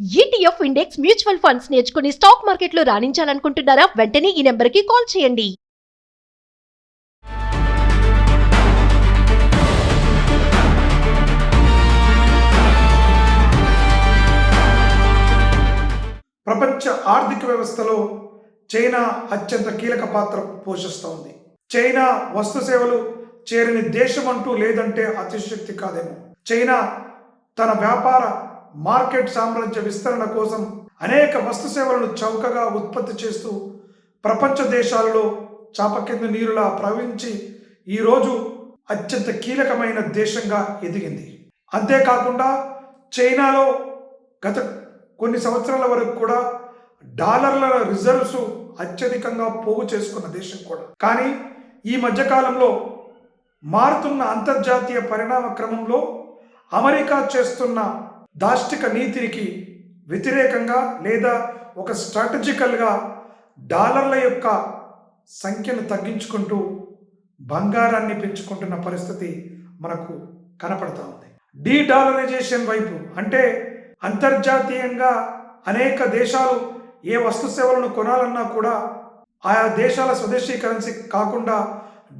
ETF index mutual funds నేర్చుకుని stock మార్కెట్లో రాణించాలనుకుంటున్నారా? వెంటనే ఈ నెంబర్కి కాల్ చేయండి. ప్రపంచ ఆర్థిక వ్యవస్థలో చైనా అత్యంత కీలక పాత్ర పోషిస్తోంది. చైనా వస్తు సేవలు చేరని దేశం అంటూ లేదంటే అతిశక్తి కాదేమో. చైనా తన వ్యాపార మార్కెట్ సామ్రాజ్య విస్తరణ కోసం అనేక వస్తు సేవలను చౌకగా ఉత్పత్తి చేస్తూ ప్రపంచ దేశాలలో చాప కింద నీరులా ప్రవహించి ఈరోజు అత్యంత కీలకమైన దేశంగా ఎదిగింది. అంతేకాకుండా చైనాలో గత కొన్ని సంవత్సరాల వరకు కూడా డాలర్ల రిజర్వ్స్ అత్యధికంగా పోగు చేసుకున్న దేశం కూడా. కానీ ఈ మధ్యకాలంలో మారుతున్న అంతర్జాతీయ పరిణామ క్రమంలో అమెరికా చేస్తున్న దాష్టిక నీతికి వ్యతిరేకంగా లేదా ఒక స్ట్రాటజికల్గా డాలర్ల యొక్క సంఖ్యను తగ్గించుకుంటూ బంగారాన్ని పెంచుకుంటున్న పరిస్థితి మనకు కనపడతా ఉంది. డీడాలరైజేషన్ వైపు అంటే అంతర్జాతీయంగా అనేక దేశాలు ఏ వస్తు సేవలను కొనాలన్నా కూడా ఆయా దేశాల స్వదేశీ కరెన్సీ కాకుండా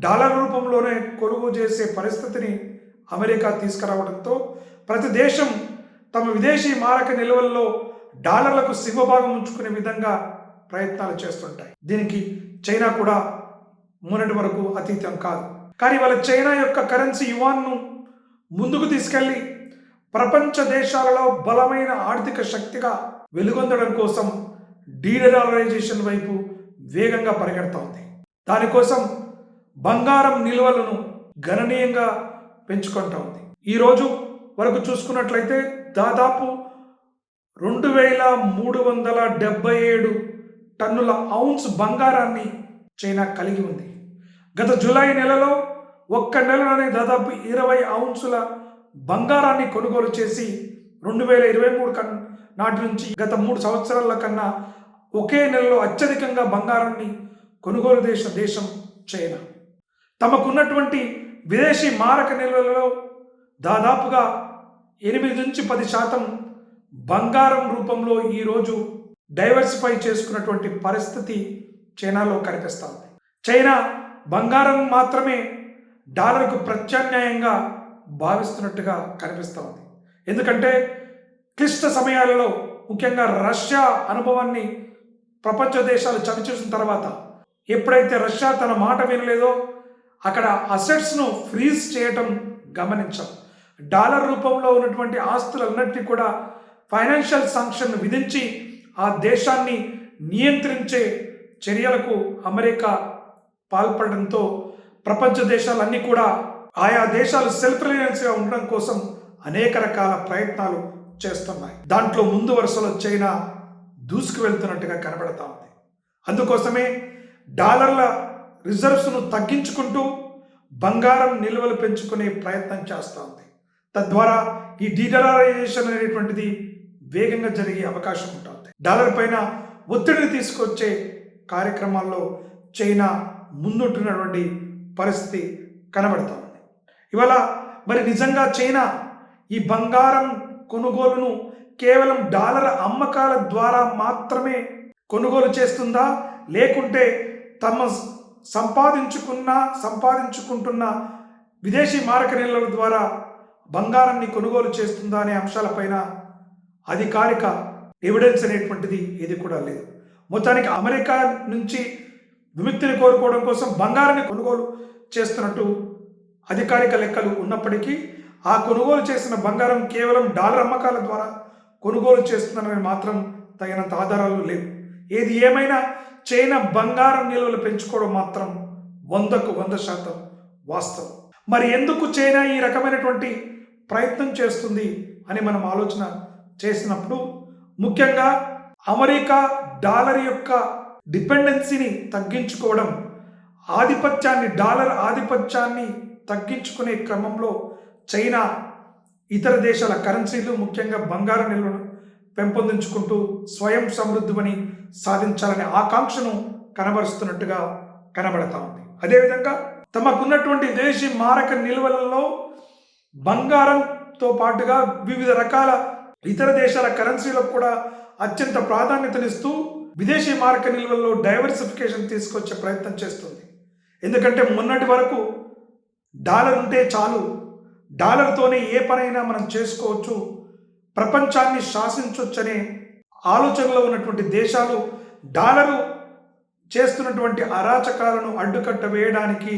డాలర్ రూపంలోనే కొనుగోలు చేసే పరిస్థితిని అమెరికా తీసుకురావడంతో ప్రతి దేశం తమ విదేశీ మారక నిల్వల్లో డాలర్లకు సింహభాగం ఉంచుకునే విధంగా ప్రయత్నాలు చేస్తుంటాయి. దీనికి చైనా కూడా మొన్నటి వరకు అతీతం కాదు. కానీ వాళ్ళ చైనా యొక్క కరెన్సీ యువాన్ను ముందుకు తీసుకెళ్లి ప్రపంచ దేశాలలో బలమైన ఆర్థిక శక్తిగా వెలుగొందడం కోసం డీడాలరైజేషన్ వైపు వేగంగా పరిగెడుతోంది. దానికోసం బంగారం నిల్వలను గణనీయంగా పెంచుకుంటా ఉంది. ఈరోజు వరకు చూసుకున్నట్లయితే దాదాపు 2377 టన్నుల ఔన్స్ బంగారాన్ని చైనా కలిగి ఉంది. గత జూలై నెలలో ఒక్క నెలలోనే దాదాపు 20 ఔన్సుల బంగారాన్ని కొనుగోలు చేసి 2023 నాటి నుంచి గత 3 సంవత్సరాల కన్నా ఒకే నెలలో అత్యధికంగా బంగారాన్ని కొనుగోలు చేసిన దేశం చైనా. తమకున్నటువంటి విదేశీ మారక నిల్వలలో దాదాపుగా 8-10% బంగారం రూపంలో ఈరోజు డైవర్సిఫై చేసుకున్నటువంటి పరిస్థితి చైనాలో కనిపిస్తుంది. చైనా బంగారం మాత్రమే డాలర్కు ప్రత్యామ్నాయంగా భావిస్తున్నట్టుగా కనిపిస్తుంది. ఎందుకంటే క్లిష్ట సమయాలలో ముఖ్యంగా రష్యా అనుభవాన్ని ప్రపంచ దేశాలు చవిచూసిన తర్వాత ఎప్పుడైతే రష్యా తన మాట వినలేదో అక్కడ అసెట్స్ను ఫ్రీజ్ చేయటం గమనించాం. డాలర్ రూపంలో ఉన్నటువంటి ఆస్తులన్నింటినీ కూడా ఫైనాన్షియల్ శాంక్షన్ విధించి ఆ దేశాన్ని నియంత్రించే చర్యలకు అమెరికా పాల్పడడంతో ప్రపంచ దేశాలన్నీ కూడా ఆయా దేశాలు సెల్ఫ్ రిలయన్స్గా ఉండడం కోసం అనేక రకాల ప్రయత్నాలు చేస్తున్నాయి. దాంట్లో ముందు వరుసలో చైనా దూసుకు వెళ్తున్నట్టుగా కనబడతా ఉంది. అందుకోసమే డాలర్ల రిజర్వ్స్ను తగ్గించుకుంటూ బంగారం నిల్వలు పెంచుకునే ప్రయత్నం చేస్తూ ఉంది. తద్వారా ఈ డీడాలరైజేషన్ అనేటువంటిది వేగంగా జరిగే అవకాశం ఉంటుంది. డాలర్ పైన ఒత్తిడిని తీసుకొచ్చే కార్యక్రమాల్లో చైనా ముందుంటున్నటువంటి పరిస్థితి కనబడుతూ ఉంది. ఇవాళ మరి నిజంగా చైనా ఈ బంగారం కొనుగోలును కేవలం డాలర్ అమ్మకాల ద్వారా మాత్రమే కొనుగోలు చేస్తుందా, లేకుంటే తమ సంపాదించుకుంటున్న విదేశీ మారక నిల్వల ద్వారా బంగారాన్ని కొనుగోలు చేస్తుందా అనే అంశాలపైన అధికారిక ఎవిడెన్స్ అనేటువంటిది ఏది కూడా లేదు. మొత్తానికి అమెరికా నుంచి విముక్తిని కోరుకోవడం కోసం బంగారాన్ని కొనుగోలు చేస్తున్నట్టు అధికారిక లెక్కలు ఉన్నప్పటికీ ఆ కొనుగోలు చేసిన బంగారం కేవలం డాలర్ అమ్మకాల ద్వారా కొనుగోలు చేస్తుందని మాత్రం తగినంత ఆధారాలు లేవు. ఏది ఏమైనా చైనా బంగారం నిల్వలు పెంచుకోవడం మాత్రం 100% వాస్తవం. మరి ఎందుకు చైనా ఈ రకమైనటువంటి ప్రయత్నం చేస్తుంది అని మనం ఆలోచన చేసినప్పుడు ముఖ్యంగా అమెరికా డాలర్ యొక్క డిపెండెన్సీని తగ్గించుకోవడం, డాలర్ ఆధిపత్యాన్ని తగ్గించుకునే క్రమంలో చైనా ఇతర దేశాల కరెన్సీలు ముఖ్యంగా బంగారు నిల్వను పెంపొందించుకుంటూ స్వయం సమృద్ధిని సాధించాలనే ఆకాంక్షను కనబరుస్తున్నట్టుగా కనబడతా ఉంది. అదేవిధంగా తమకున్నటువంటి విదేశీ మారక నిల్వలలో బంగారంతో పాటుగా వివిధ రకాల ఇతర దేశాల కరెన్సీలకు కూడా అత్యంత ప్రాధాన్యతనిస్తూ విదేశీ మారక నిల్వల్లో డైవర్సిఫికేషన్ తీసుకొచ్చే ప్రయత్నం చేస్తుంది. ఎందుకంటే మొన్నటి వరకు డాలర్ ఉంటే చాలు, డాలర్తోనే ఏ పనైనా మనం చేసుకోవచ్చు, ప్రపంచాన్ని శాసించవచ్చనే ఆలోచనలో ఉన్నటువంటి దేశాలు డాలరు చేస్తున్నటువంటి అరాచకాలను అడ్డుకట్ట వేయడానికి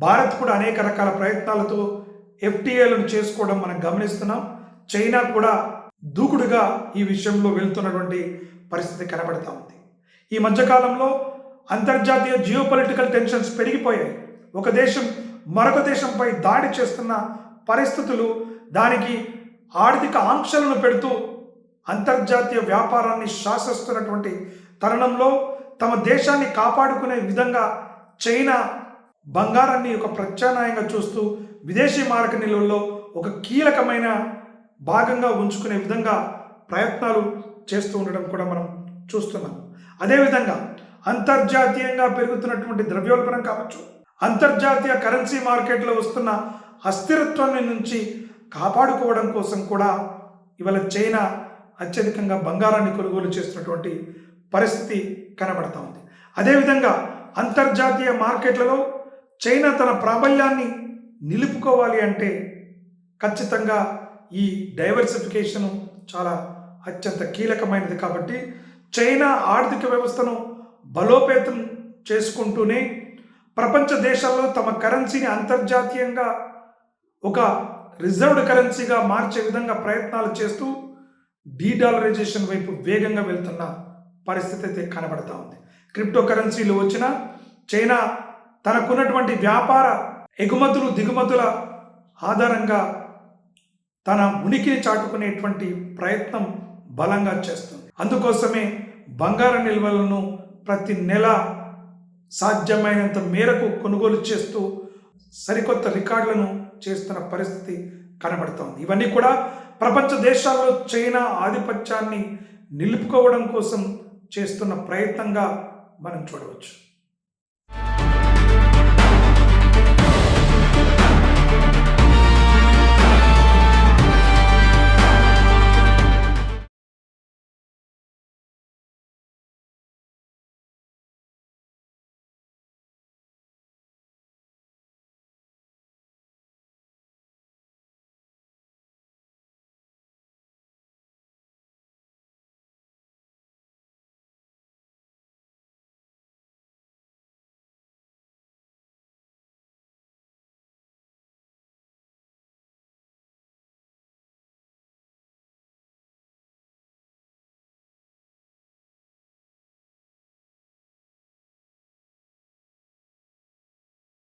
భారత్ కూడా అనేక రకాల ప్రయత్నాలతో ఎఫ్టీఏలను చేసుకోవడం మనం గమనిస్తున్నాం. చైనా కూడా దూకుడుగా ఈ విషయంలో వెళ్తున్నటువంటి పరిస్థితి కనబడతా ఉంది. ఈ మధ్యకాలంలో అంతర్జాతీయ జియోపొలిటికల్ టెన్షన్స్ పెరిగిపోయాయి. ఒక దేశం మరొక దేశంపై దాడి చేస్తున్న పరిస్థితులు, దానికి ఆర్థిక ఆంక్షలను పెడుతూ అంతర్జాతీయ వ్యాపారాన్ని శాసిస్తున్నటువంటి తరుణంలో తమ దేశాన్ని కాపాడుకునే విధంగా చైనా బంగారాన్ని ఒక ప్రత్యామ్నాయంగా చూస్తూ విదేశీ మారక నిల్వల్లో ఒక కీలకమైన భాగంగా ఉంచుకునే విధంగా ప్రయత్నాలు చేస్తూ ఉండడం కూడా మనం చూస్తున్నాం. అదేవిధంగా అంతర్జాతీయంగా పెరుగుతున్నటువంటి ద్రవ్యోల్బణం కావచ్చు, అంతర్జాతీయ కరెన్సీ మార్కెట్లో వస్తున్న అస్థిరత్వాన్ని నుంచి కాపాడుకోవడం కోసం కూడా ఇవాళ చైనా అత్యధికంగా బంగారాన్ని కొనుగోలు చేస్తున్నటువంటి పరిస్థితి కనబడతా ఉంది. అదేవిధంగా అంతర్జాతీయ మార్కెట్లలో చైనా తన ప్రాబల్యాన్ని నిలుపుకోవాలి అంటే ఖచ్చితంగా ఈ డైవర్సిఫికేషన్ చాలా అత్యంత కీలకమైనది. కాబట్టి చైనా ఆర్థిక వ్యవస్థను బలోపేతం చేసుకుంటూనే ప్రపంచ దేశాల్లో తమ కరెన్సీని అంతర్జాతీయంగా ఒక రిజర్వ్డ్ కరెన్సీగా మార్చే విధంగా ప్రయత్నాలు చేస్తూ డీడాలరైజేషన్ వైపు వేగంగా వెళ్తున్న పరిస్థితి అయితే కనబడతా ఉంది. క్రిప్టో కరెన్సీలు వచ్చిన చైనా తనకున్నటువంటి వ్యాపార ఎగుమతులు దిగుమతుల ఆధారంగా తన ఉనికిని చాటుకునేటువంటి ప్రయత్నం బలంగా చేస్తుంది. అందుకోసమే బంగారు నిల్వలను ప్రతి నెల సాధ్యమైనంత మేరకు కొనుగోలు చేస్తూ సరికొత్త రికార్డులను చేస్తున్న పరిస్థితి కనబడుతోంది. ఇవన్నీ కూడా ప్రపంచ దేశాల్లో చైనా ఆధిపత్యాన్ని నిలుపుకోవడం కోసం చేస్తున్న ప్రయత్నంగా మనం చూడవచ్చు.